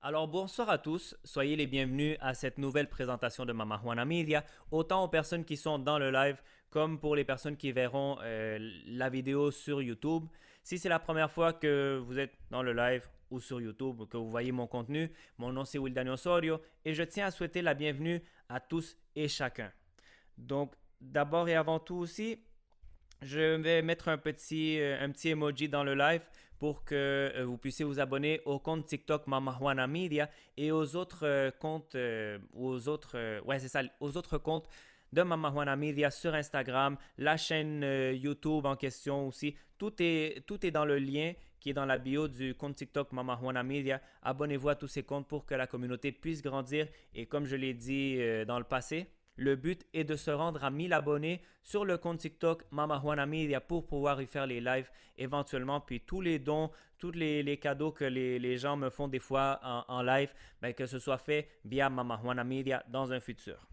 Alors bonsoir à tous, soyez les bienvenus à cette nouvelle présentation de Mama Juana Media, autant aux personnes qui sont dans le live comme pour les personnes qui verront la vidéo sur YouTube. Si c'est la première fois que vous êtes dans le live ou sur YouTube, que vous voyez mon contenu, mon nom c'est Wildani Osorio et je tiens à souhaiter la bienvenue à tous et chacun. Donc d'abord et avant tout aussi, je vais mettre un petit emoji dans le live pour que vous puissiez vous abonner au compte TikTok Mama Juana Media et aux autres comptes, ouais c'est ça, aux autres comptes de Mama Juana Media sur Instagram, la chaîne YouTube en question aussi. Tout est dans le lien qui est dans la bio du compte TikTok Mama Juana Media. Abonnez-vous à tous ces comptes pour que la communauté puisse grandir et comme je l'ai dit dans le passé, le but est de se rendre à 1000 abonnés sur le compte TikTok Mama Juana Media pour pouvoir y faire les lives éventuellement. Puis tous les dons, tous les cadeaux que les gens me font des fois en live, ben, que ce soit fait via Mama Juana Media dans un futur.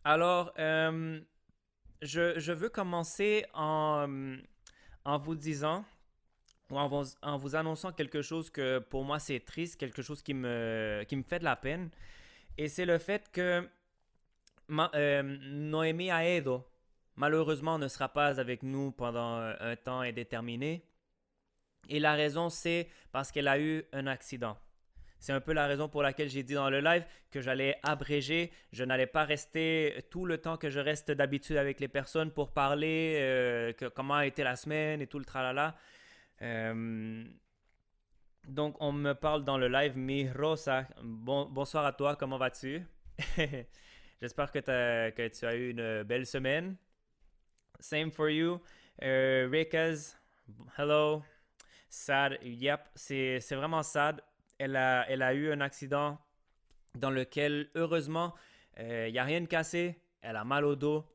Alors, je veux commencer en vous disant ou en vous annonçant quelque chose que pour moi c'est triste, quelque chose qui me fait de la peine. Et c'est le fait que Noémie Aedo, malheureusement, ne sera pas avec nous pendant un temps indéterminé. Et la raison, c'est parce qu'elle a eu un accident. C'est un peu la raison pour laquelle j'ai dit dans le live que j'allais abréger. Je n'allais pas rester tout le temps que je reste d'habitude avec les personnes pour parler comment a été la semaine et tout le tralala. Euh, donc, on me parle dans le live, Mi Rosa. Bonsoir à toi, comment vas-tu? J'espère que tu as eu une belle semaine. Same for you. Rikas, hello. Sad, yep, c'est vraiment sad. Elle a eu un accident dans lequel, heureusement, il n'y a rien de cassé. Elle a mal au dos.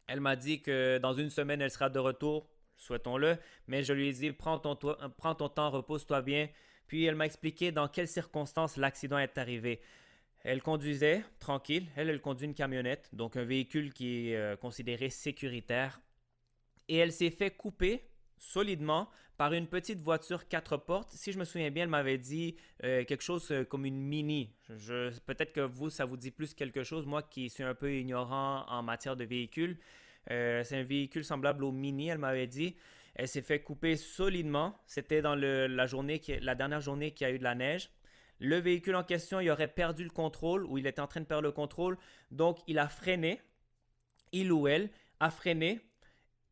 Elle m'a dit que dans une semaine, elle sera de retour. Souhaitons-le. Mais je lui ai dit, prends ton temps, repose-toi bien. Puis elle m'a expliqué dans quelles circonstances l'accident est arrivé. Elle conduisait tranquille. Elle conduit une camionnette, donc un véhicule qui est considéré sécuritaire. Et elle s'est fait couper solidement par une petite voiture quatre portes. Si je me souviens bien, elle m'avait dit quelque chose comme une Mini. Peut-être que vous, ça vous dit plus quelque chose. Moi qui suis un peu ignorant en matière de véhicule, c'est un véhicule semblable au Mini, elle m'avait dit. Elle s'est fait couper solidement. C'était dans la dernière journée qu'il y a eu de la neige. Le véhicule en question, il aurait perdu le contrôle ou il était en train de perdre le contrôle. Donc, il a freiné. Il ou elle a freiné.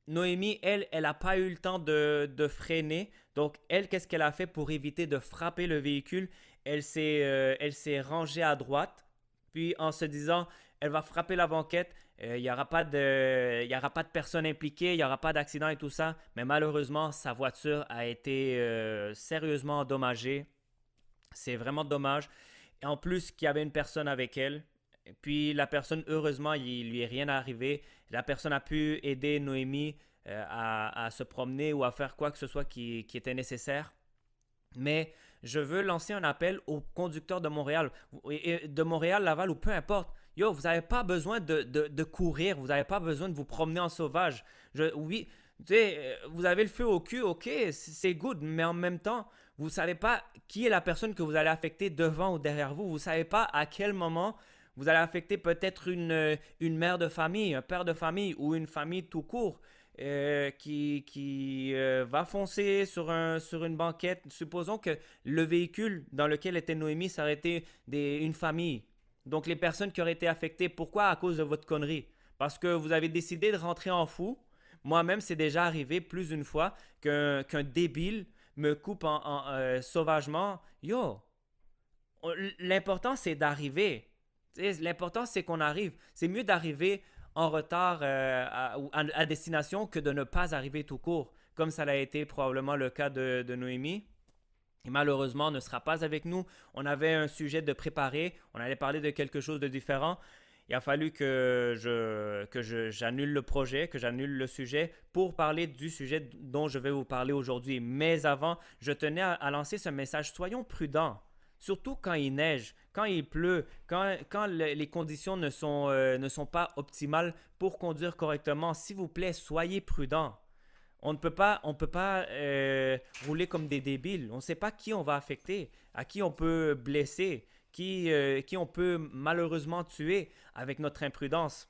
Noémie, elle n'a pas eu le temps de freiner. Donc, elle, qu'est-ce qu'elle a fait pour éviter de frapper le véhicule? Elle s'est rangée à droite. Puis, en se disant, elle va frapper la banquette. Il n'y aura y aura pas de personnes impliquées, il n'y aura pas d'accident et tout ça. Mais malheureusement, sa voiture a été sérieusement endommagée. C'est vraiment dommage. Et en plus, qu'il y avait une personne avec elle. Puis la personne, heureusement, il lui est rien arrivé. La personne a pu aider Noémie à se promener ou à faire quoi que ce soit qui était nécessaire. Mais je veux lancer un appel aux conducteurs de Montréal, de Montréal, Laval ou peu importe. Yo, vous n'avez pas besoin de courir, vous n'avez pas besoin de vous promener en sauvage. Oui, tu sais, vous avez le feu au cul, ok, c'est good, mais en même temps, vous ne savez pas qui est la personne que vous allez affecter devant ou derrière vous. Vous ne savez pas à quel moment vous allez affecter peut-être une mère de famille, un père de famille ou une famille tout court qui va foncer sur une banquette. Supposons que le véhicule dans lequel était Noémie, ça aurait été une famille. Donc les personnes qui auraient été affectées, pourquoi? À cause de votre connerie. Parce que vous avez décidé de rentrer en fou. Moi-même, c'est déjà arrivé plus d'une fois qu'un débile me coupe sauvagement. Yo, l'important c'est d'arriver. L'important c'est qu'on arrive. C'est mieux d'arriver en retard à destination que de ne pas arriver tout court, comme ça a été probablement le cas de Noémie. Et malheureusement, ne sera pas avec nous. On avait un sujet de préparer. On allait parler de quelque chose de différent. Il a fallu j'annule le projet, que j'annule le sujet pour parler du sujet dont je vais vous parler aujourd'hui. Mais avant, je tenais à lancer ce message. Soyons prudents, surtout quand il neige, quand il pleut, quand les conditions ne sont pas optimales pour conduire correctement. S'il vous plaît, soyez prudents. On peut pas rouler comme des débiles. On ne sait pas qui on va affecter, à qui on peut blesser, qui on peut malheureusement tuer avec notre imprudence.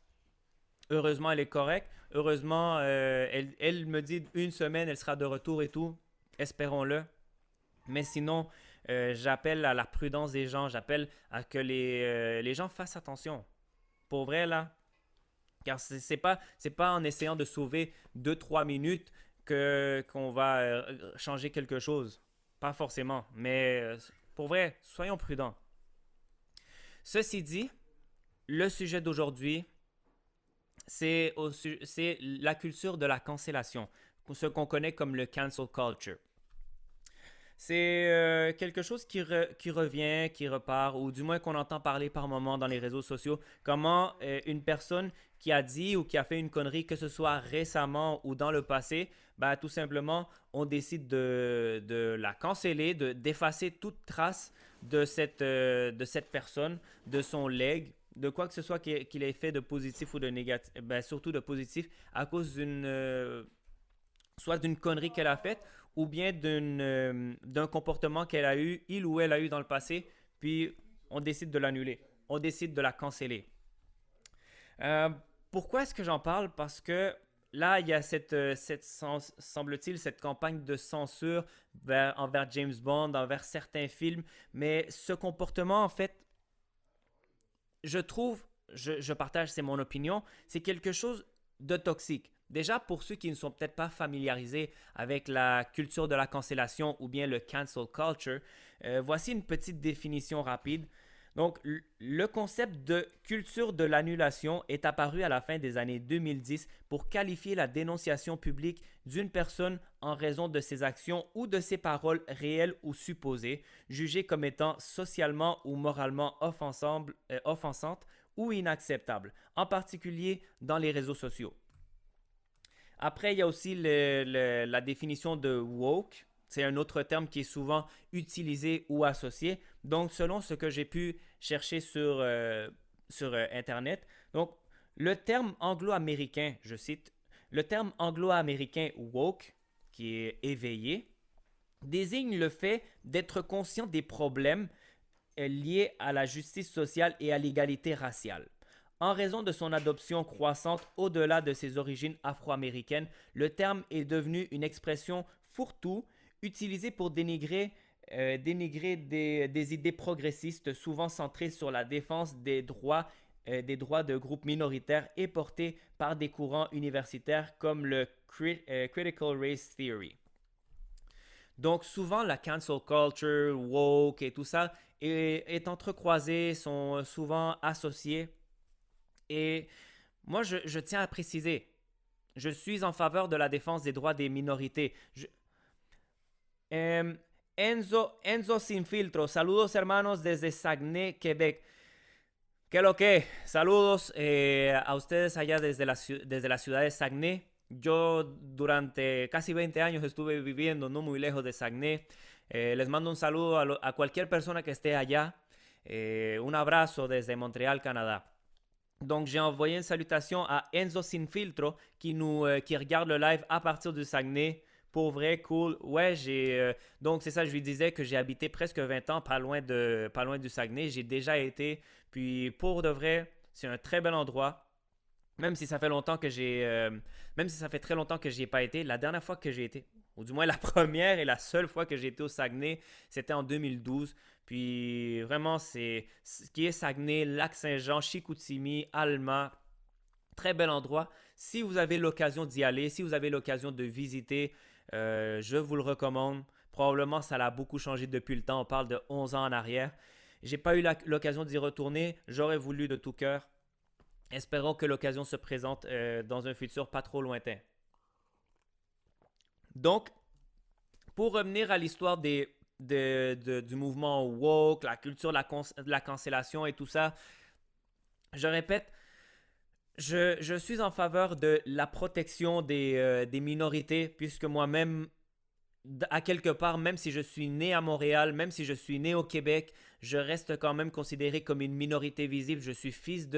Heureusement, elle est correcte. Heureusement, elle me dit une semaine, elle sera de retour et tout. Espérons-le. Mais sinon, j'appelle à la prudence des gens. J'appelle à que les gens fassent attention. Pour vrai, là. Car c'est pas en essayant de sauver deux-trois minutes qu'on va changer quelque chose. Pas forcément. Mais pour vrai, soyons prudents. Ceci dit, le sujet d'aujourd'hui, c'est la culture de la cancellation, ce qu'on connaît comme le cancel culture. C'est quelque chose qui revient, qui repart, ou du moins qu'on entend parler par moment dans les réseaux sociaux. Comment une personne qui a dit ou qui a fait une connerie, que ce soit récemment ou dans le passé, bah, tout simplement, on décide de la canceller, d'effacer toute trace de cette personne, de son leg, de quoi que ce soit qu'il ait fait de positif ou de négatif, ben, surtout de positif, à cause soit d'une connerie qu'elle a faite ou bien d'un comportement qu'elle a eu, il ou elle a eu dans le passé, puis on décide de l'annuler, on décide de la canceller. Euh, Pourquoi est-ce que j'en parle? Parce que là, il y a semble-t-il, cette campagne de censure envers James Bond, envers certains films, mais ce comportement, en fait, je trouve, je partage, c'est mon opinion, c'est quelque chose de toxique. Déjà, pour ceux qui ne sont peut-être pas familiarisés avec la culture de la cancellation ou bien le cancel culture, voici une petite définition rapide. Donc, le concept de culture de l'annulation est apparu à la fin des années 2010 pour qualifier la dénonciation publique d'une personne en raison de ses actions ou de ses paroles réelles ou supposées, jugées comme étant socialement ou moralement offensantes ou inacceptables, en particulier dans les réseaux sociaux. Après, il y a aussi la définition de woke. C'est un autre terme qui est souvent utilisé ou associé. Donc, selon ce que j'ai pu chercher sur Internet, donc, le terme anglo-américain, je cite, le terme anglo-américain woke, qui est éveillé, désigne le fait d'être conscient des problèmes liés à la justice sociale et à l'égalité raciale. En raison de son adoption croissante au-delà de ses origines afro-américaines, le terme est devenu une expression fourre-tout utilisée pour dénigrer des idées progressistes souvent centrées sur la défense des droits de groupes minoritaires et portées par des courants universitaires comme le Critical Race Theory. Donc souvent la cancel culture, woke et tout ça est entrecroisé, sont souvent associés. Et moi, je tiens à préciser, je suis en faveur de la défense des droits des minorités. Enzo Sin Filtro, saludos hermanos desde Saguenay, Quebec. ¿Qué lo que? Saludos a ustedes allá desde la ciudad de Saguenay. Yo durante casi 20 años estuve viviendo no muy lejos de Saguenay. Les mando un saludo a cualquier persona que esté allá. Un abrazo desde Montréal, Canadá. Donc, j'ai envoyé une salutation à Enzo Sin Filtro qui regarde le live à partir du Saguenay. Pour vrai, cool. Ouais, donc, c'est ça, je lui disais que j'ai habité presque 20 ans pas loin du Saguenay. J'ai déjà été. Puis, pour de vrai, c'est un très bel endroit. Même si ça fait longtemps que même si ça fait très longtemps que j'y ai pas été, la dernière fois que j'ai été, ou du moins la première et la seule fois que j'ai été au Saguenay, c'était en 2012. Puis vraiment, c'est ce qui est Saguenay, Lac-Saint-Jean, Chicoutimi, Alma, très bel endroit. Si vous avez l'occasion d'y aller, si vous avez l'occasion de visiter, je vous le recommande. Probablement, ça l'a beaucoup changé depuis le temps. On parle de 11 ans en arrière. J'ai pas eu l'occasion d'y retourner. J'aurais voulu de tout cœur. Espérons que l'occasion se présente dans un futur pas trop lointain. Donc, pour revenir à l'histoire du mouvement woke, la culture de la cancellation et tout ça, je répète, je suis en faveur de la protection des minorités, puisque moi-même, à quelque part, même si je suis né à Montréal, même si je suis né au Québec, je reste quand même considéré comme une minorité visible. Je suis fils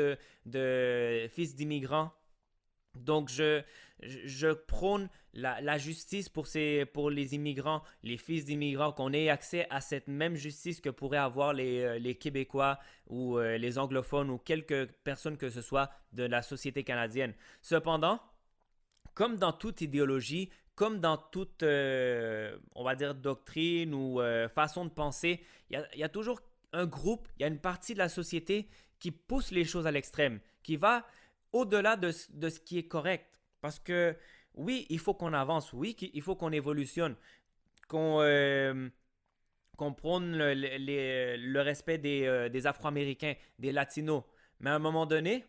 d'immigrants. Donc, je prône la justice pour les immigrants, les fils d'immigrants, qu'on ait accès à cette même justice que pourraient avoir les Québécois ou les anglophones ou quelques personnes que ce soit de la société canadienne. Cependant, comme dans toute idéologie, comme dans toute, on va dire, doctrine ou façon de penser, il y a toujours un groupe, il y a une partie de la société qui pousse les choses à l'extrême, qui va au-delà de ce qui est correct. Parce que oui, il faut qu'on avance, oui, il faut qu'on évolutionne, qu'on qu'on prône le respect des Afro-Américains, des Latinos. Mais à un moment donné,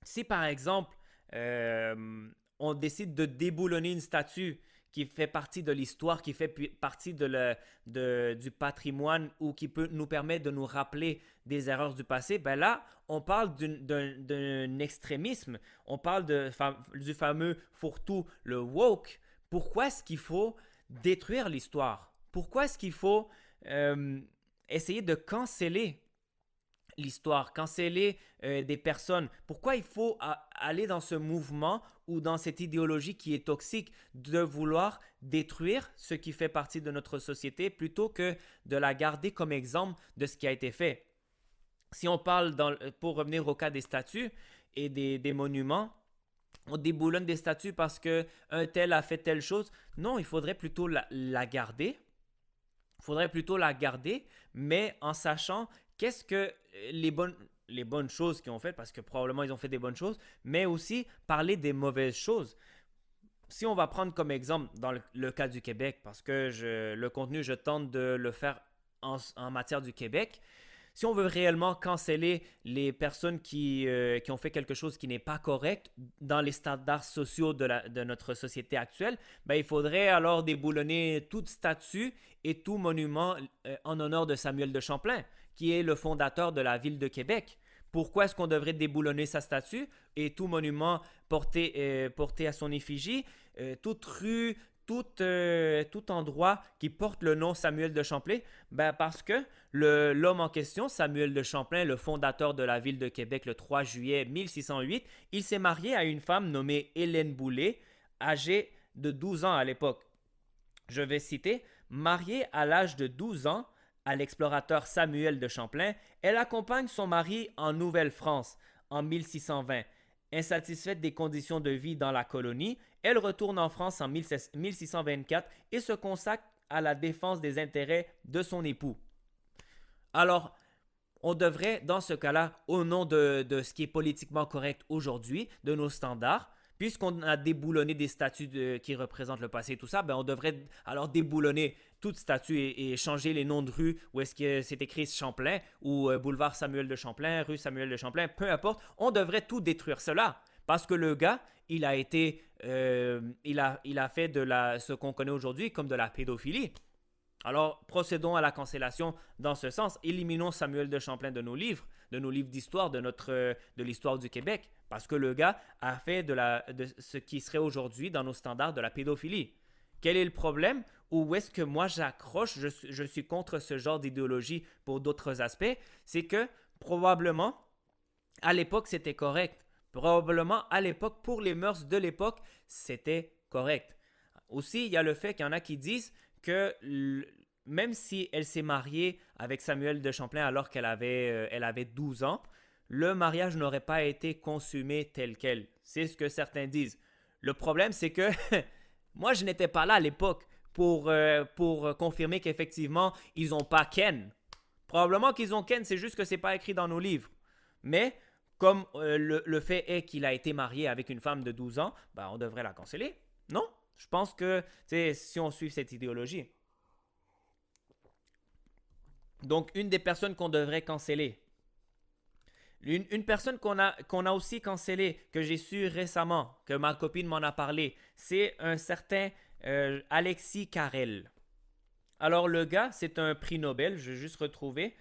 si par exemple, on décide de déboulonner une statue qui fait partie de l'histoire, qui fait partie du patrimoine ou qui peut nous permettre de nous rappeler des erreurs du passé, ben là, on parle d'un extrémisme. On parle du fameux fourre-tout, le woke. Pourquoi est-ce qu'il faut détruire l'histoire? Pourquoi est-ce qu'il faut euh, essayer de canceller l'histoire, canceller des personnes? Pourquoi il faut aller dans ce mouvement ou dans cette idéologie qui est toxique de vouloir détruire ce qui fait partie de notre société plutôt que de la garder comme exemple de ce qui a été fait? Si on parle, pour revenir au cas des statues et des monuments, on déboulonne des statues parce qu'un tel a fait telle chose. Non, il faudrait plutôt la garder. Il faudrait plutôt la garder, mais en sachant qu'est-ce que les bonnes choses qu'ils ont faites, parce que probablement ils ont fait des bonnes choses, mais aussi parler des mauvaises choses. Si on va prendre comme exemple dans le cas du Québec, parce que le contenu, je tente de le faire en matière du Québec, si on veut réellement canceller les personnes qui ont fait quelque chose qui n'est pas correct dans les standards sociaux de notre société actuelle, ben, il faudrait alors déboulonner toute statue et tout monument en honneur de Samuel de Champlain, qui est le fondateur de la ville de Québec. Pourquoi est-ce qu'on devrait déboulonner sa statue et tout monument porté à son effigie, toute rue, tout endroit qui porte le nom Samuel de Champlain? Ben parce que l'homme en question, Samuel de Champlain, le fondateur de la ville de Québec le 3 juillet 1608, il s'est marié à une femme nommée Hélène Boullé, âgée de 12 ans à l'époque. Je vais citer: mariée à l'âge de 12 ans à l'explorateur Samuel de Champlain, elle accompagne son mari en Nouvelle-France en 1620. Insatisfaite des conditions de vie dans la colonie, elle retourne en France en 1624 et se consacre à la défense des intérêts de son époux. Alors, on devrait, dans ce cas-là, au nom de ce qui est politiquement correct aujourd'hui, de nos standards, puisqu'on a déboulonné des statues qui représentent le passé et tout ça, ben on devrait alors déboulonner toute statue et changer les noms de rues où est-ce que c'est écrit Champlain ou boulevard Samuel de Champlain, rue Samuel de Champlain, peu importe, on devrait tout détruire cela. Parce que le gars, il a fait ce qu'on connaît aujourd'hui comme de la pédophilie. Alors, procédons à la cancellation dans ce sens. Éliminons Samuel de Champlain de nos livres d'histoire, de l'histoire du Québec, parce que le gars a fait de ce qui serait aujourd'hui dans nos standards de la pédophilie. Quel est le problème? Ou où est-ce que moi j'accroche, je suis contre ce genre d'idéologie pour d'autres aspects? C'est que probablement, à l'époque, c'était correct. Probablement, à l'époque, pour les mœurs de l'époque, c'était correct. Aussi, il y a le fait qu'il y en a qui disent que même si elle s'est mariée avec Samuel de Champlain alors elle avait 12 ans, le mariage n'aurait pas été consumé tel quel. C'est ce que certains disent. Le problème, c'est que moi, je n'étais pas là à l'époque pour confirmer qu'effectivement, ils n'ont pas Ken. Probablement qu'ils ont Ken, c'est juste que c'est pas écrit dans nos livres. Mais comme le fait est qu'il a été marié avec une femme de 12 ans, ben, on devrait la canceller. Non? Je pense que si on suit cette idéologie. Donc, une des personnes qu'on devrait canceller. Une personne qu'on a aussi cancellée, que j'ai su récemment, que ma copine m'en a parlé, c'est un certain Alexis Carrel. Alors, le gars, c'est un prix Nobel, je vais juste retrouver.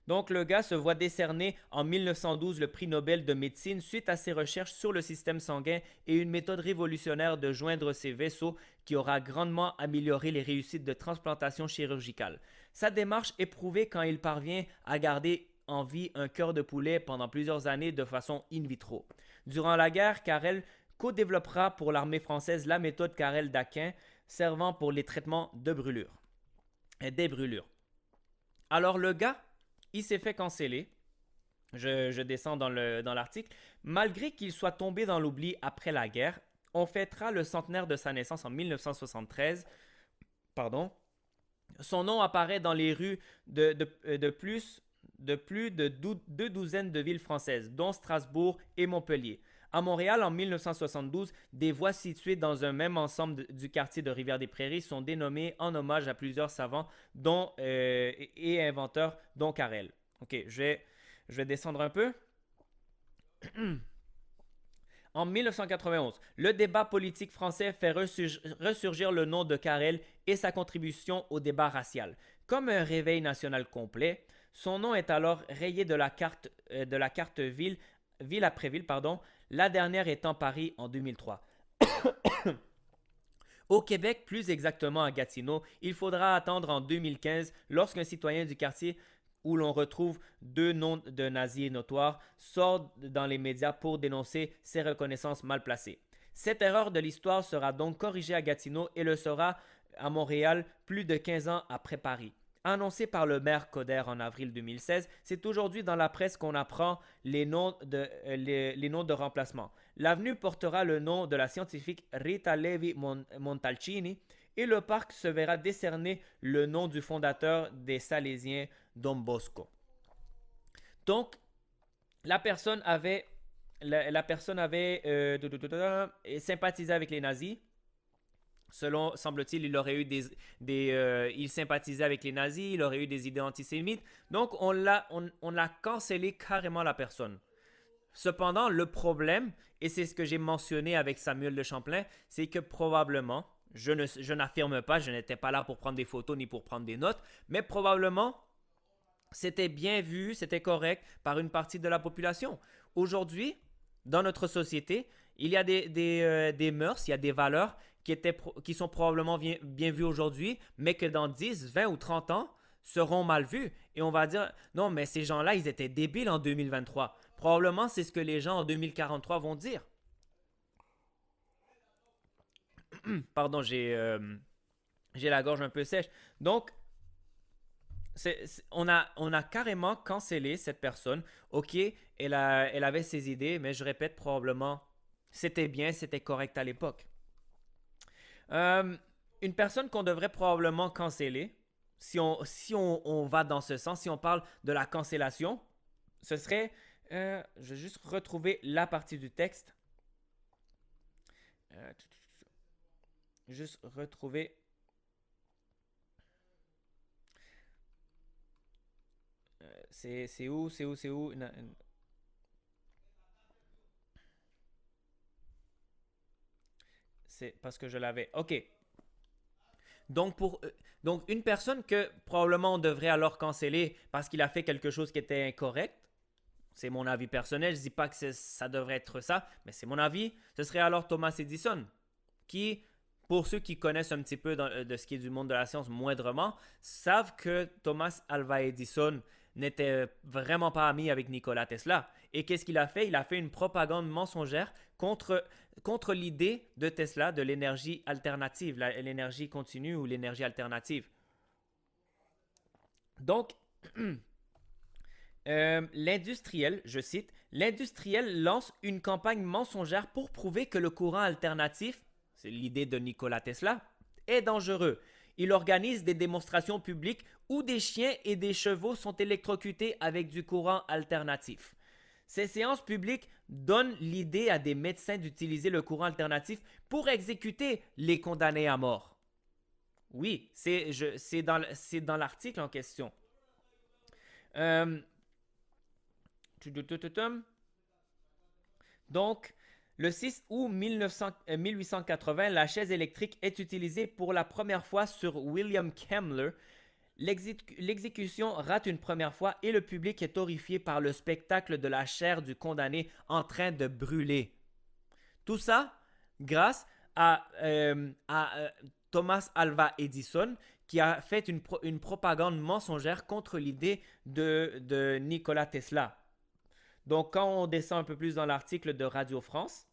Donc, le gars se voit décerner en 1912 le prix Nobel de médecine suite à ses recherches sur le système sanguin et une méthode révolutionnaire de joindre ces vaisseaux qui aura grandement amélioré les réussites de transplantation chirurgicale. Sa démarche est prouvée quand il parvient à garder en vie un cœur de poulet pendant plusieurs années de façon in vitro. Durant la guerre, Carrel co-développera pour l'armée française la méthode Carrel-Daquin servant pour les traitements de brûlures et des brûlures. Alors le gars, il s'est fait canceller. Je descends dans l'article. Malgré qu'il soit tombé dans l'oubli après la guerre, on fêtera le centenaire de sa naissance en 1973. Pardon. Son nom apparaît dans les rues de plus de 2 douzaines de villes françaises, dont Strasbourg et Montpellier. À Montréal, en 1972, des voies situées dans un même ensemble du quartier de Rivière-des-Prairies sont dénommées en hommage à plusieurs savants et inventeurs, dont Carrel. Ok, je vais descendre un peu. En 1991, le débat politique français fait ressurgir le nom de Carrel et sa contribution au débat racial. Comme un réveil national complet, son nom est alors rayé de la carte ville après ville, la dernière étant Paris en 2003. Au Québec, plus exactement à Gatineau, il faudra attendre en 2015 lorsqu'un citoyen du quartier où l'on retrouve 2 noms de nazis notoires sort dans les médias pour dénoncer ces reconnaissances mal placées. Cette erreur de l'histoire sera donc corrigée à Gatineau et le sera à Montréal plus de 15 ans après Paris. Annoncé par le maire Coder en avril 2016, c'est aujourd'hui dans la presse qu'on apprend les noms de remplacement. L'avenue portera le nom de la scientifique Rita Levi Montalcini et le parc se verra décerner le nom du fondateur des Salésiens, Don Bosco. Donc, la personne avait sympathisé avec les nazis. Selon, semble-t-il, il aurait eu il sympathisait avec les nazis, il aurait eu des idées antisémites. Donc, on a cancellé carrément la personne. Cependant, le problème, et c'est ce que j'ai mentionné avec Samuel de Champlain, c'est que probablement, je n'affirme pas, je n'étais pas là pour prendre des photos ni pour prendre des notes, mais probablement, c'était bien vu, c'était correct par une partie de la population. Aujourd'hui, dans notre société, il y a des mœurs, il y a des valeurs qui sont probablement bien vues aujourd'hui, mais que dans 10, 20 ou 30 ans seront mal vues. Et on va dire, non, mais ces gens-là, ils étaient débiles en 2023. Probablement, c'est ce que les gens en 2043 vont dire. Pardon, j'ai la gorge un peu sèche. Donc, on a carrément cancellé cette personne. Ok, elle avait ses idées, mais je répète, probablement, c'était bien, c'était correct à l'époque. Une personne qu'on devrait probablement canceller, si on va dans ce sens, si on parle de la cancellation, ce serait, je vais juste retrouver la partie du texte. Juste retrouver. C'est où? C'est parce que je l'avais. OK. Donc, une personne que probablement on devrait alors canceller parce qu'il a fait quelque chose qui était incorrect, c'est mon avis personnel, je ne dis pas que ça devrait être ça, mais c'est mon avis, ce serait alors Thomas Edison, qui, pour ceux qui connaissent un petit peu de ce qui est du monde de la science moindrement, savent que Thomas Alva Edison n'était vraiment pas ami avec Nikola Tesla. Et qu'est-ce qu'il a fait? Il a fait une propagande mensongère contre l'idée de Tesla de l'énergie alternative, l'énergie continue ou l'énergie alternative. Donc, l'industriel, je cite, l'industriel lance une campagne mensongère pour prouver que le courant alternatif, c'est l'idée de Nikola Tesla, est dangereux. Il organise des démonstrations publiques où des chiens et des chevaux sont électrocutés avec du courant alternatif. Ces séances publiques donnent l'idée à des médecins d'utiliser le courant alternatif pour exécuter les condamnés à mort. Oui, c'est dans l'article en question. Donc, le 6 août 1880, la chaise électrique est utilisée pour la première fois sur William Kemmler. L'exécution rate une première fois et le public est horrifié par le spectacle de la chair du condamné en train de brûler. Tout ça grâce à Thomas Alva Edison qui a fait une propagande mensongère contre l'idée de Nikola Tesla. Donc, quand on descend un peu plus dans l'article de Radio France,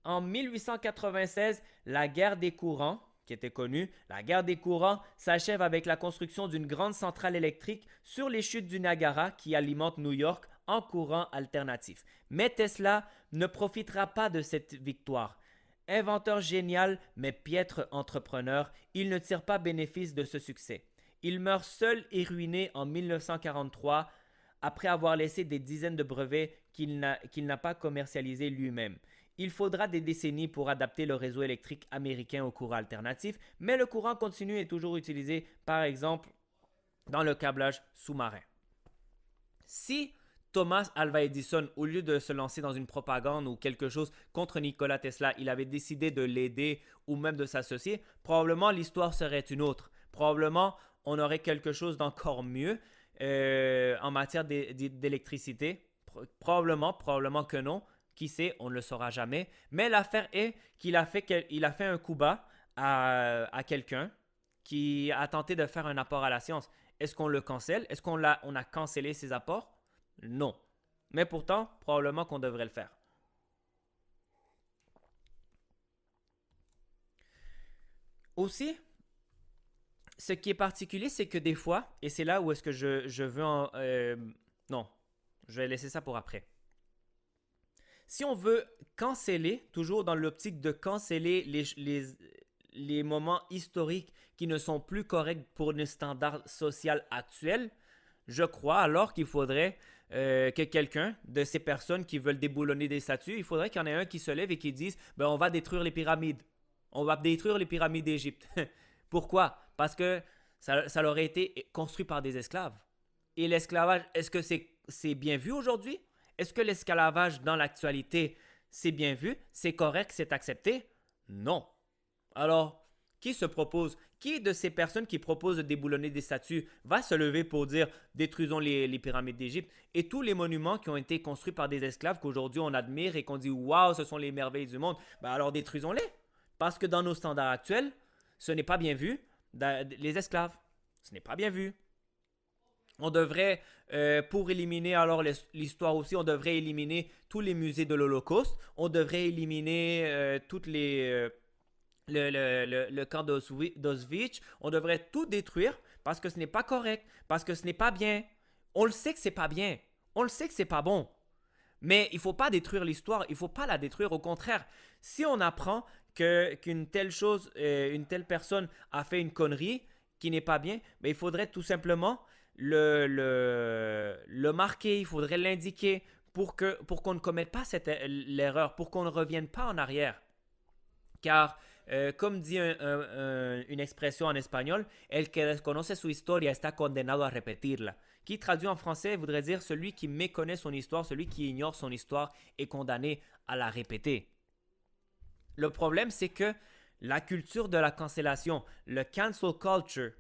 en 1896, la guerre des courants, qui était connue, la guerre des courants s'achève avec la construction d'une grande centrale électrique sur les chutes du Niagara qui alimente New York en courant alternatif. Mais Tesla ne profitera pas de cette victoire. Inventeur génial mais piètre entrepreneur, il ne tire pas bénéfice de ce succès. Il meurt seul et ruiné en 1943 après avoir laissé des dizaines de brevets qu'il n'a pas commercialisés lui-même. Il faudra des décennies pour adapter le réseau électrique américain au courant alternatif, mais le courant continu est toujours utilisé, par exemple, dans le câblage sous-marin. Si Thomas Alva Edison, au lieu de se lancer dans une propagande ou quelque chose contre Nikola Tesla, il avait décidé de l'aider ou même de s'associer, probablement l'histoire serait une autre. Probablement, on aurait quelque chose d'encore mieux en matière d'électricité. Probablement que non. Qui sait, on ne le saura jamais. Mais l'affaire est qu'il a fait un coup bas à quelqu'un qui a tenté de faire un apport à la science. Est-ce qu'on le cancelle? Est-ce qu'on a cancellé ses apports? Non. Mais pourtant, probablement qu'on devrait le faire. Aussi, ce qui est particulier, c'est que des fois, et c'est là où est-ce que je veux en... non, je vais laisser ça pour après. Si on veut canceller, toujours dans l'optique de canceller les moments historiques qui ne sont plus corrects pour le standard social actuel, je crois alors qu'il faudrait que quelqu'un de ces personnes qui veulent déboulonner des statues, il faudrait qu'il y en ait un qui se lève et qui dise ben, on va détruire les pyramides. On va détruire les pyramides d'Égypte. Pourquoi? Parce que ça leur a été construit par des esclaves. Et l'esclavage, est-ce que c'est bien vu aujourd'hui? Est-ce que l'esclavage dans l'actualité, c'est bien vu, c'est correct, c'est accepté? Non. Alors, qui de ces personnes qui proposent de déboulonner des statues va se lever pour dire détruisons les pyramides d'Égypte et tous les monuments qui ont été construits par des esclaves qu'aujourd'hui on admire et qu'on dit waouh, ce sont les merveilles du monde? Ben alors détruisons-les. Parce que dans nos standards actuels, ce n'est pas bien vu, les esclaves. Ce n'est pas bien vu. On devrait, pour éliminer alors l'histoire aussi, on devrait éliminer tous les musées de l'Holocauste. On devrait éliminer toutes les, le camp d'Auschwitz. On devrait tout détruire parce que ce n'est pas correct, parce que ce n'est pas bien. On le sait que c'est pas bien. On le sait que c'est pas bon. Mais il ne faut pas détruire l'histoire. Il ne faut pas la détruire. Au contraire, si on apprend qu'une telle chose, une telle personne a fait une connerie qui n'est pas bien, mais il faudrait tout simplement le marquer, il faudrait l'indiquer pour qu'on ne commette pas l'erreur, pour qu'on ne revienne pas en arrière. Car, comme dit une expression en espagnol, el que desconoce su historia está condenado a repetirla, qui traduit en français voudrait dire celui qui méconnaît son histoire, celui qui ignore son histoire est condamné à la répéter. Le problème, c'est que la culture de la cancellation, le cancel culture,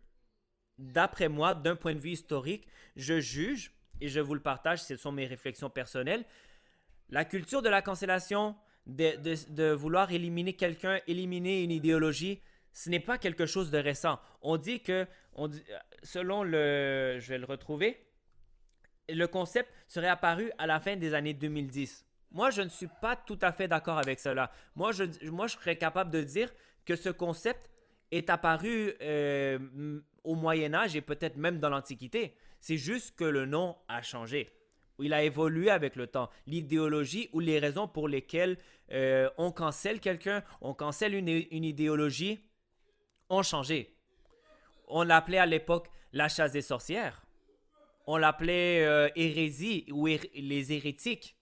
d'après moi, d'un point de vue historique, je juge, et je vous le partage, ce sont mes réflexions personnelles, la culture de la cancellation, de vouloir éliminer quelqu'un, éliminer une idéologie, ce n'est pas quelque chose de récent. Selon je vais le retrouver, le concept serait apparu à la fin des années 2010. Moi, je ne suis pas tout à fait d'accord avec cela. Moi, je serais capable de dire que ce concept est apparu au Moyen Âge et peut-être même dans l'Antiquité. C'est juste que le nom a changé. Il a évolué avec le temps. L'idéologie ou les raisons pour lesquelles on cancelle quelqu'un, on cancelle une idéologie, ont changé. On l'appelait à l'époque la chasse des sorcières. On l'appelait hérésie ou les hérétiques.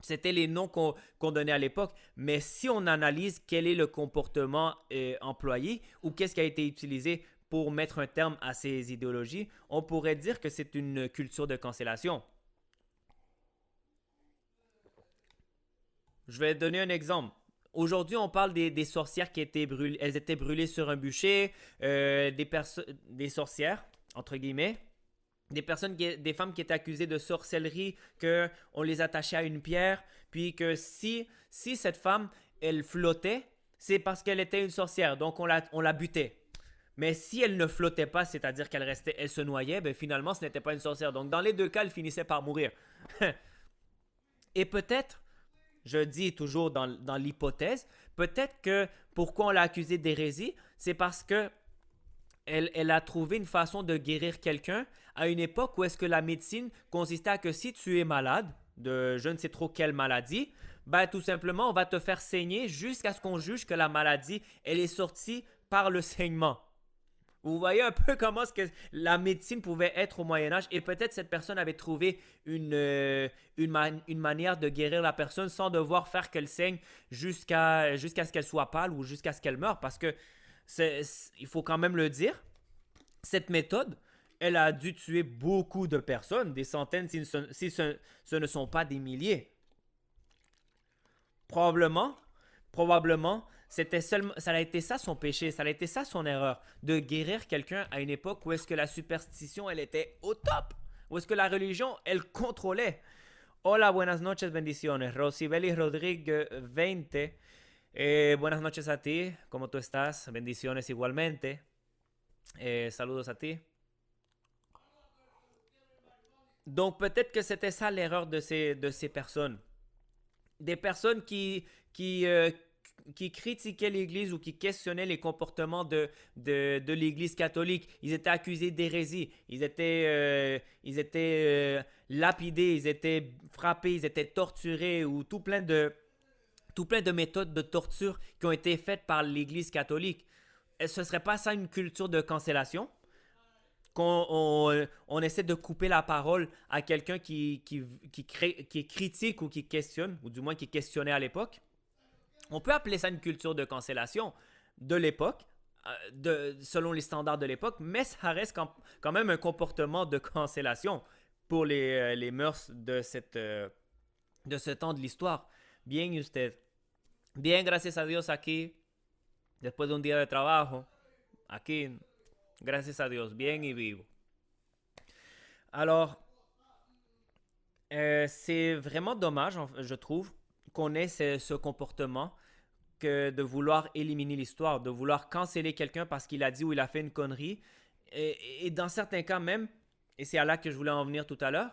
C'était les noms qu'on donnait à l'époque. Mais si on analyse quel est le comportement employé ou qu'est-ce qui a été utilisé pour mettre un terme à ces idéologies, on pourrait dire que c'est une culture de cancellation. Je vais donner un exemple. Aujourd'hui, on parle des sorcières qui étaient brûlées. Elles étaient brûlées sur un bûcher. Des sorcières, entre guillemets. Des femmes qui étaient accusées de sorcellerie, qu'on les attachait à une pierre, puis que si cette femme, elle flottait, c'est parce qu'elle était une sorcière, donc on la butait. Mais si elle ne flottait pas, c'est-à-dire elle se noyait, ben finalement, ce n'était pas une sorcière. Donc, dans les deux cas, elle finissait par mourir. Et peut-être, je dis toujours dans l'hypothèse, peut-être que pourquoi on l'a accusée d'hérésie, c'est parce que elle a trouvé une façon de guérir quelqu'un à une époque où est-ce que la médecine consistait à que si tu es malade de je ne sais trop quelle maladie, ben tout simplement on va te faire saigner jusqu'à ce qu'on juge que la maladie elle est sortie par le saignement. Vous voyez un peu comment est-ce que la médecine pouvait être au Moyen Âge et peut-être cette personne avait trouvé une manière de guérir la personne sans devoir faire qu'elle saigne jusqu'à ce qu'elle soit pâle ou jusqu'à ce qu'elle meure parce que il faut quand même le dire, cette méthode, elle a dû tuer beaucoup de personnes, des centaines si ce ne sont pas des milliers. Probablement, probablement, ça a été ça son péché, ça a été ça son erreur, de guérir quelqu'un à une époque où est-ce que la superstition, elle était au top, où est-ce que la religion, elle contrôlait. Hola, buenas noches, bendiciones. Rosibeli Rodríguez 20. Buenas noches a ti, ¿cómo tú estás? Bendiciones igualmente. Saludos a ti. Donc peut-être que c'était ça l'erreur de ces personnes. Des personnes qui critiquaient l'Église ou qui questionnaient les comportements de l'Église catholique. Ils étaient accusés d'hérésie. Ils étaient lapidés, ils étaient frappés, ils étaient torturés ou tout plein de méthodes de torture qui ont été faites par l'Église catholique. Ce ne serait pas ça une culture de cancellation? On essaie de couper la parole à quelqu'un qui critique ou qui questionne, ou du moins qui questionnait à l'époque. On peut appeler ça une culture de cancellation de l'époque, selon les standards de l'époque, mais ça reste quand même un comportement de cancellation pour les mœurs de ce temps de l'histoire. Bien, ¿y usted? Bien, gracias a Dios aquí, después de un día de trabajo, aquí, gracias a Dios, bien y vivo. Alors, c'est vraiment dommage, je trouve, qu'on ait ce comportement que de vouloir éliminer l'histoire, de vouloir canceller quelqu'un parce qu'il a dit ou il a fait une connerie. Et dans certains cas même, et c'est à là que je voulais en venir tout à l'heure,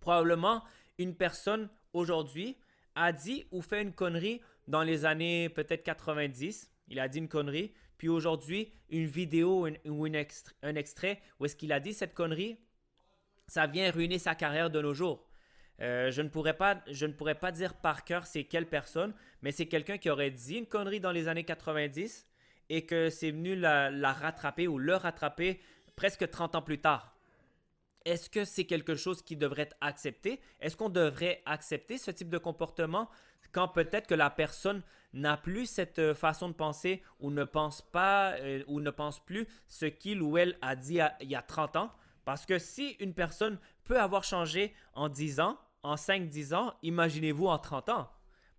probablement une personne aujourd'hui a dit ou fait une connerie dans les années peut-être 90. Il a dit une connerie. Puis aujourd'hui, une vidéo ou un extrait où est-ce qu'il a dit cette connerie, ça vient ruiner sa carrière de nos jours. Je ne pourrais pas dire par cœur c'est quelle personne, mais c'est quelqu'un qui aurait dit une connerie dans les années 90 et que c'est venu la rattraper ou le rattraper presque 30 ans plus tard. Est-ce que c'est quelque chose qui devrait être accepté? Est-ce qu'on devrait accepter ce type de comportement quand peut-être que la personne n'a plus cette façon de penser ou ne pense pas ou ne pense plus ce qu'il ou elle a dit il y a 30 ans? Parce que si une personne peut avoir changé en 10 ans, en 5-10 ans, imaginez-vous en 30 ans.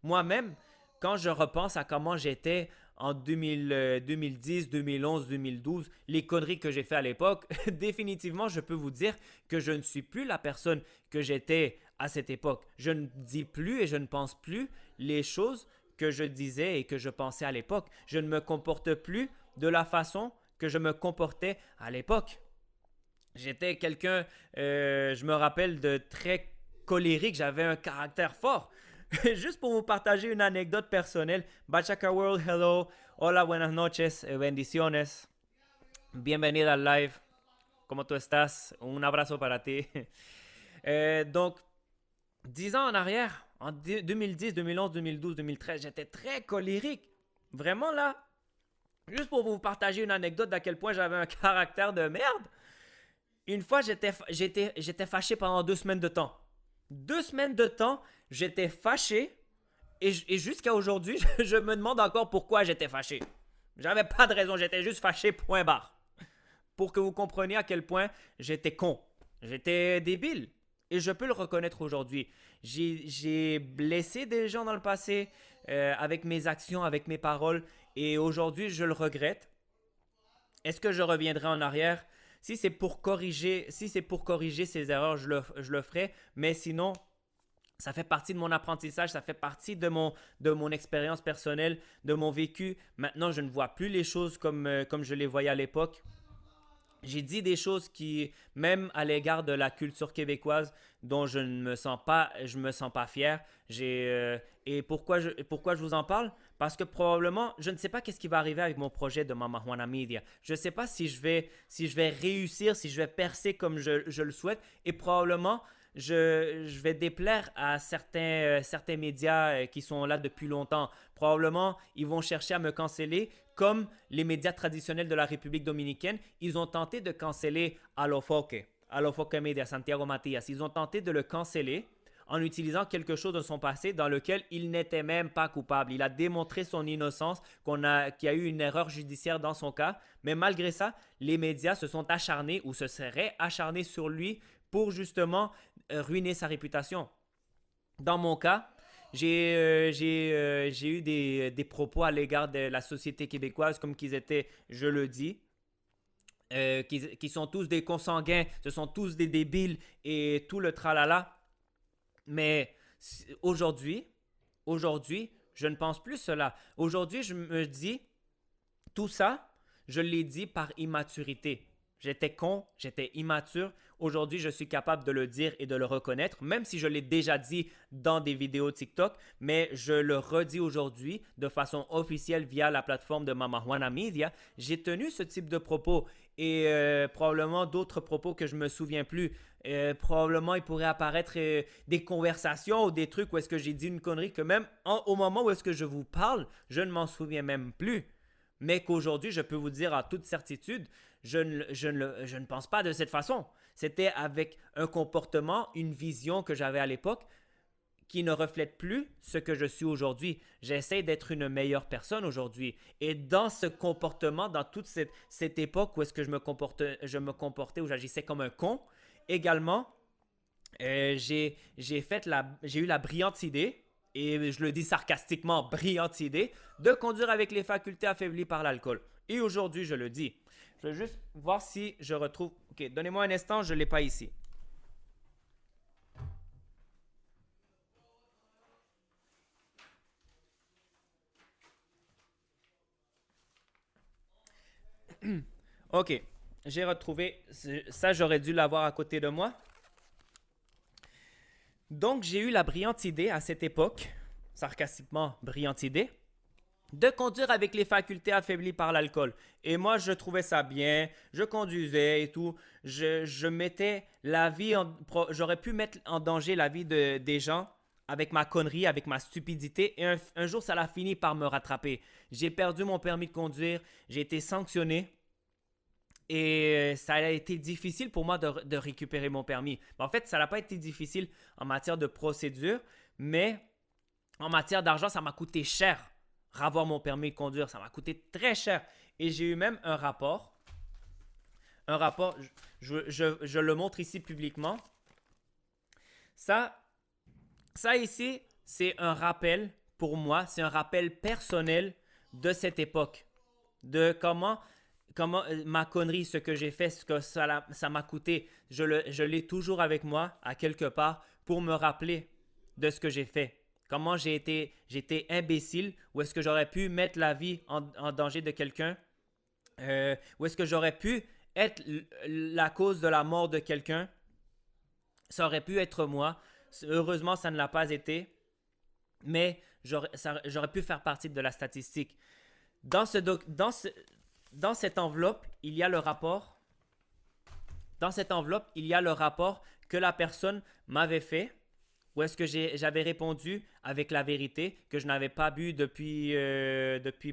Moi-même, quand je repense à comment j'étais en 2010, 2011, 2012, les conneries que j'ai fait à l'époque, définitivement, je peux vous dire que je ne suis plus la personne que j'étais à cette époque. Je ne dis plus et je ne pense plus les choses que je disais et que je pensais à l'époque. Je ne me comporte plus de la façon que je me comportais à l'époque. J'étais quelqu'un, je me rappelle, de très colérique. J'avais un caractère fort. Juste pour vous partager une anecdote personnelle. Bachaca World, hello. Hola, buenas noches, bendiciones. Bienvenida al live. ¿Cómo tú estás? Un abrazo para ti. Donc, 10 ans en arrière, en 2010, 2011, 2012, 2013, j'étais très colérique. Vraiment là. Juste pour vous partager une anecdote d'à quel point j'avais un caractère de merde. Une fois, j'étais fâché pendant 2 semaines de temps. 2 semaines de temps, j'étais fâché et jusqu'à aujourd'hui, je me demande encore pourquoi j'étais fâché. J'avais pas de raison, j'étais juste fâché, point barre. Pour que vous compreniez à quel point j'étais con. J'étais débile. Et je peux le reconnaître aujourd'hui. J'ai blessé des gens dans le passé avec mes actions, avec mes paroles. Et aujourd'hui, je le regrette. Est-ce que je reviendrai en arrière? Si c'est pour corriger ces erreurs, je le ferai. Mais sinon, Ça fait partie de mon apprentissage, ça fait partie de mon expérience personnelle, de mon vécu. Maintenant, je ne vois plus les choses comme je les voyais à l'époque. J'ai dit des choses qui, même à l'égard de la culture québécoise, dont je me sens pas fier. Et pourquoi je vous en parle? Parce que probablement, je ne sais pas qu'est-ce qui va arriver avec mon projet de Mama Juana Media. Je ne sais pas si je vais réussir, si je vais percer comme je le souhaite. Et probablement, je vais déplaire à certains médias qui sont là depuis longtemps. Probablement, ils vont chercher à me canceller comme les médias traditionnels de la République dominicaine. Ils ont tenté de canceller Alofoque Media, Santiago Matias. Ils ont tenté de le canceller en utilisant quelque chose de son passé dans lequel il n'était même pas coupable. Il a démontré son innocence, qu'il y a eu une erreur judiciaire dans son cas, mais malgré ça, les médias se sont acharnés ou se seraient acharnés sur lui pour justement ruiner sa réputation. Dans mon cas, j'ai eu des propos à l'égard de la société québécoise comme qu'ils étaient, je le dis, qui sont tous des consanguins, ce sont tous des débiles et tout le tralala. Mais aujourd'hui, je ne pense plus cela. Aujourd'hui, je me dis, tout ça, je l'ai dit par immaturité. J'étais con, j'étais immature. Aujourd'hui, je suis capable de le dire et de le reconnaître, même si je l'ai déjà dit dans des vidéos TikTok, mais je le redis aujourd'hui de façon officielle via la plateforme de Mama Juana Media. J'ai tenu ce type de propos et probablement d'autres propos que je ne me souviens plus. Probablement, il pourrait apparaître des conversations ou des trucs où est-ce que j'ai dit une connerie que même au moment où est-ce que je vous parle, je ne m'en souviens même plus. Mais qu'aujourd'hui, je peux vous dire à toute certitude, je ne pense pas de cette façon. C'était avec un comportement, une vision que j'avais à l'époque qui ne reflète plus ce que je suis aujourd'hui. J'essaie d'être une meilleure personne aujourd'hui. Et dans ce comportement, dans toute cette époque où est-ce que je me comportais, où j'agissais comme un con, également, j'ai eu la brillante idée, et je le dis sarcastiquement, brillante idée, de conduire avec les facultés affaiblies par l'alcool. Et aujourd'hui, je le dis. Je vais juste voir si je retrouve... Ok, donnez-moi un instant, je ne l'ai pas ici. Ok, j'ai retrouvé... Ça, j'aurais dû l'avoir à côté de moi. Donc, j'ai eu la brillante idée à cette époque, sarcastiquement brillante idée, de conduire avec les facultés affaiblies par l'alcool. Et moi, je trouvais ça bien, je conduisais et tout. Je mettais la vie, j'aurais pu mettre en danger la vie des gens avec ma connerie, avec ma stupidité. Et un jour, ça a fini par me rattraper. J'ai perdu mon permis de conduire, j'ai été sanctionné. Et ça a été difficile pour moi de récupérer mon permis. En fait, ça n'a pas été difficile en matière de procédure, mais en matière d'argent, ça m'a coûté cher. Ravoir mon permis de conduire, ça m'a coûté très cher. Et j'ai eu même un rapport. Un rapport, je le montre ici publiquement. Ça ici, c'est un rappel pour moi, c'est un rappel personnel de cette époque. De comment ma connerie, ce que j'ai fait, ce que ça m'a coûté, je l'ai toujours avec moi, à quelque part, pour me rappeler de ce que j'ai fait. Comment j'étais imbécile, ou est-ce que j'aurais pu mettre la vie en danger de quelqu'un, ou est-ce que j'aurais pu être la cause de la mort de quelqu'un. Ça aurait pu être moi. Heureusement, ça ne l'a pas été, mais j'aurais pu faire partie de la statistique. Dans cette enveloppe, il y a le rapport. Dans cette enveloppe, il y a le rapport que la personne m'avait fait, où est-ce que j'avais répondu avec la vérité, que je n'avais pas bu depuis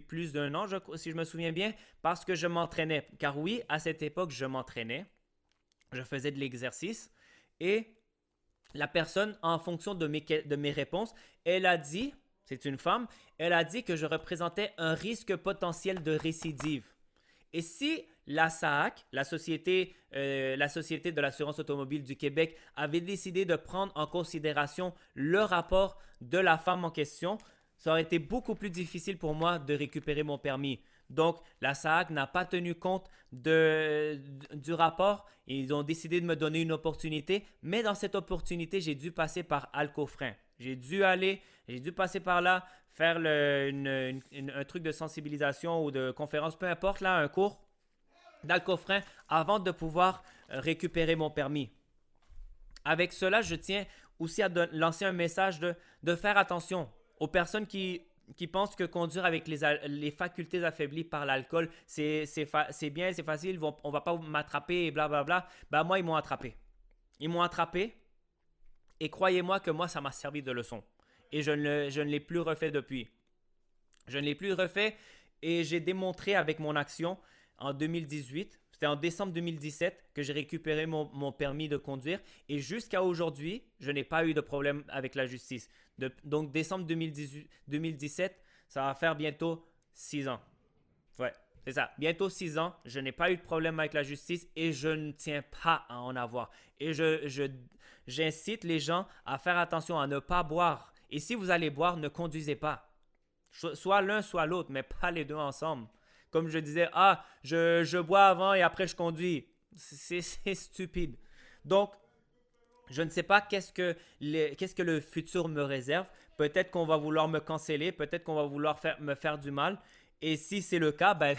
plus d'un an, si je me souviens bien, parce que je m'entraînais. Car oui, à cette époque, je m'entraînais. Je faisais de l'exercice. Et la personne, en fonction de mes réponses, elle a dit, c'est une femme, elle a dit que je représentais un risque potentiel de récidive. Et si la SAAC, la Société de l'assurance automobile du Québec, avait décidé de prendre en considération le rapport de la femme en question, ça aurait été beaucoup plus difficile pour moi de récupérer mon permis. Donc, la SAAC n'a pas tenu compte du rapport. Ils ont décidé de me donner une opportunité, mais dans cette opportunité, j'ai dû passer par Alcofrin. J'ai dû passer par là, faire un truc de sensibilisation ou de conférence, peu importe, là, un cours d'Alcofrin avant de pouvoir récupérer mon permis. Avec cela, je tiens aussi à lancer un message de faire attention aux personnes qui pensent que conduire avec les facultés affaiblies par l'alcool, c'est bien, c'est facile, on ne va pas m'attraper et blablabla. Ben moi, ils m'ont attrapé. Ils m'ont attrapé et croyez-moi que moi, ça m'a servi de leçon. Et je ne l'ai plus refait depuis. Je ne l'ai plus refait et j'ai démontré avec mon action en 2018. C'était en décembre 2017 que j'ai récupéré mon permis de conduire et jusqu'à aujourd'hui, je n'ai pas eu de problème avec la justice. Donc, décembre 2017, ça va faire bientôt 6 ans. Ouais, c'est ça. Bientôt 6 ans, je n'ai pas eu de problème avec la justice et je ne tiens pas à en avoir. Et j'incite les gens à faire attention à ne pas boire. Et si vous allez boire, ne conduisez pas. Soit l'un, soit l'autre, mais pas les deux ensemble. Comme je disais, je bois avant et après je conduis. C'est stupide. Donc, je ne sais pas qu'est-ce que le futur me réserve. Peut-être qu'on va vouloir me canceller, peut-être qu'on va vouloir me faire du mal. Et si c'est le cas, ben,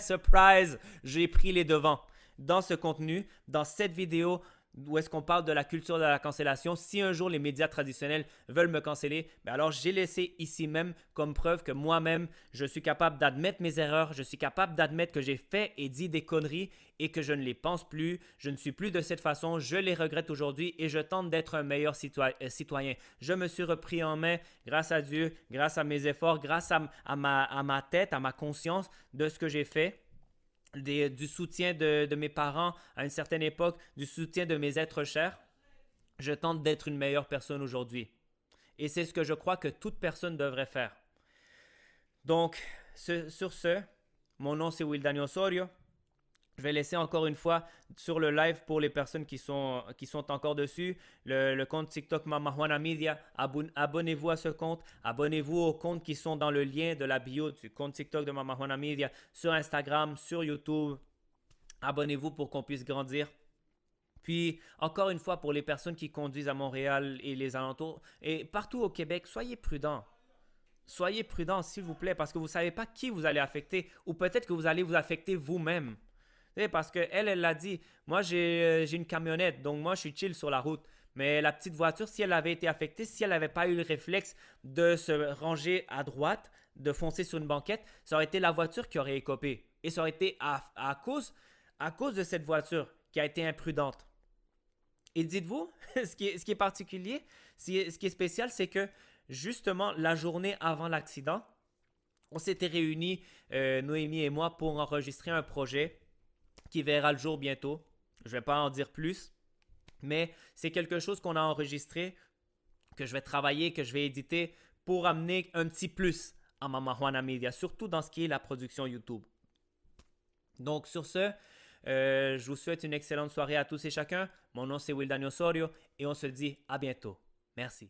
surprise, j'ai pris les devants. Dans ce contenu, dans cette vidéo, où est-ce qu'on parle de la culture de la cancellation. Si un jour les médias traditionnels veulent me canceller, ben alors j'ai laissé ici même comme preuve que moi-même, je suis capable d'admettre mes erreurs, je suis capable d'admettre que j'ai fait et dit des conneries et que je ne les pense plus, je ne suis plus de cette façon, je les regrette aujourd'hui et je tente d'être un meilleur citoyen. Je me suis repris en main grâce à Dieu, grâce à mes efforts, grâce à ma tête, à ma conscience de ce que j'ai fait. Du soutien de mes parents à une certaine époque, du soutien de mes êtres chers, je tente d'être une meilleure personne aujourd'hui. Et c'est ce que je crois que toute personne devrait faire. Donc, sur ce, mon nom c'est Wildani Osorio. Je vais laisser encore une fois sur le live pour les personnes qui sont encore dessus, le compte TikTok Mama Juana Media. Abonnez-vous à ce compte. Abonnez-vous aux comptes qui sont dans le lien de la bio du compte TikTok de Mama Juana Media sur Instagram, sur YouTube. Abonnez-vous pour qu'on puisse grandir. Puis, encore une fois, pour les personnes qui conduisent à Montréal et les alentours, et partout au Québec, soyez prudents. Soyez prudents, s'il vous plaît, parce que vous ne savez pas qui vous allez affecter ou peut-être que vous allez vous affecter vous-même. Parce qu'elle l'a dit, moi j'ai une camionnette, donc moi je suis chill sur la route. Mais la petite voiture, si elle avait été affectée, si elle n'avait pas eu le réflexe de se ranger à droite, de foncer sur une banquette, ça aurait été la voiture qui aurait écopé. Et ça aurait été à cause de cette voiture qui a été imprudente. Et dites-vous, ce qui est particulier, ce qui est spécial, c'est que justement la journée avant l'accident, on s'était réunis, Noémie et moi, pour enregistrer un projet qui verra le jour bientôt. Je ne vais pas en dire plus, mais c'est quelque chose qu'on a enregistré, que je vais travailler, que je vais éditer pour amener un petit plus à Mama Juana Media, surtout dans ce qui est la production YouTube. Donc sur ce, je vous souhaite une excellente soirée à tous et chacun. Mon nom c'est Wildani Osorio et on se dit à bientôt. Merci.